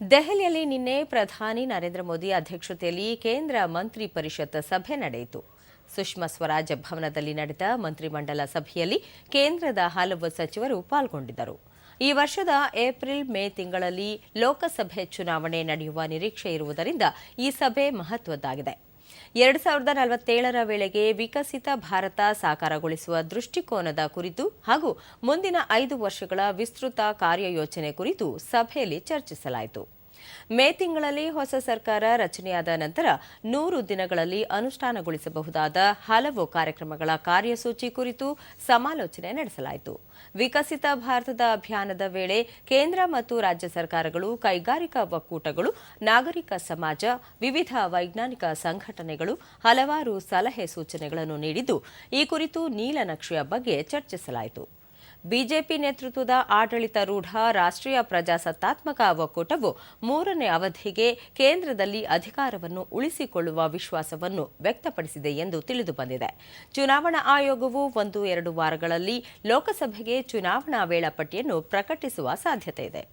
ದೆಹಲಿಯಲ್ಲಿ ನಿನ್ನೆ ಪ್ರಧಾನಿ ನರೇಂದ್ರ ಮೋದಿ ಅಧ್ಯಕ್ಷತೆಯಲ್ಲಿ ಕೇಂದ್ರ ಮಂತ್ರಿ ಪರಿಷತ್ ಸಭೆ ನಡೆಯಿತು. ಸುಷ್ಮಾ ಸ್ವರಾಜ್ ಭವನದಲ್ಲಿ ನಡೆದ ಮಂತ್ರಿಮಂಡಲ ಸಭೆಯಲ್ಲಿ ಕೇಂದ್ರದ ಹಲವು ಸಚಿವರು ಪಾಲ್ಗೊಂಡಿದ್ದರು. ಈ ವರ್ಷದ ಏಪ್ರಿಲ್-ಮೇ ತಿಂಗಳಲ್ಲಿ ಲೋಕಸಭೆ ಚುನಾವಣೆ ನಡೆಯುವ ನಿರೀಕ್ಷೆ ಇರುವುದರಿಂದ ಈ ಸಭೆ ಮಹತ್ವದ್ದಾಗಿದೆ. 2047ರ ವೇಳೆಗೆ ವಿಕಸಿತ ಭಾರತ ಸಾಕಾರಗೊಳಿಸುವ ದೃಷ್ಟಿಕೋನದ ಕುರಿತು ಹಾಗೂ ಮುಂದಿನ 5 ವರ್ಷಗಳ ವಿಸ್ತೃತ ಕಾರ್ಯಯೋಜನೆ ಕುರಿತು ಸಭೆಯಲ್ಲಿ ಚರ್ಚಿಸಲಾಯಿತು. ಮೇ ತಿಂಗಳಲ್ಲಿ ಹೊಸ ಸರ್ಕಾರ ರಚನೆಯಾದ ನಂತರ 100 ದಿನಗಳಲ್ಲಿ ಅನುಷ್ಠಾನಗೊಳಿಸಬಹುದಾದ ಹಲವು ಕಾರ್ಯಕ್ರಮಗಳ ಕಾರ್ಯಸೂಚಿ ಕುರಿತು ಸಮಾಲೋಚನೆ ನಡೆಸಲಾಯಿತು. ವಿಕಸಿತ ಭಾರತದ ಅಭಿಯಾನದ ವೇಳೆ ಕೇಂದ್ರ ಮತ್ತು ರಾಜ್ಯ ಸರ್ಕಾರಗಳು, ಕೈಗಾರಿಕಾ ಒಕ್ಕೂಟಗಳು, ನಾಗರಿಕ ಸಮಾಜ, ವಿವಿಧ ವೈಜ್ಞಾನಿಕ ಸಂಘಟನೆಗಳು ಹಲವಾರು ಸಲಹೆ ಸೂಚನೆಗಳನ್ನು ನೀಡಿದ್ದು, ಈ ಕುರಿತು ನೀಲನಕ್ಷೆಯ ಬಗ್ಗೆ ಚರ್ಚಿಸಲಾಯಿತು. ಬಿಜೆಪಿ ನೇತೃತ್ವದ ಆಡಳಿತಾರೂಢ ರಾಷ್ಟ್ರೀಯ ಪ್ರಜಾಸತ್ತಾತ್ಮಕ ಒಕ್ಕೂಟವು 3ನೇ ಅವಧಿಗೆ ಕೇಂದ್ರದಲ್ಲಿ ಅಧಿಕಾರವನ್ನು ಉಳಿಸಿಕೊಳ್ಳುವ ವಿಶ್ವಾಸವನ್ನು ವ್ಯಕ್ತಪಡಿಸಿದೆ ಎಂದು ತಿಳಿದುಬಂದಿದೆ. ಚುನಾವಣಾ ಆಯೋಗವು 1-2 ವಾರಗಳಲ್ಲಿ ಲೋಕಸಭೆಗೆ ಚುನಾವಣಾ ವೇಳಾಪಟ್ಟಿಯನ್ನು ಪ್ರಕಟಿಸುವ ಸಾಧ್ಯತೆಯಿದೆ.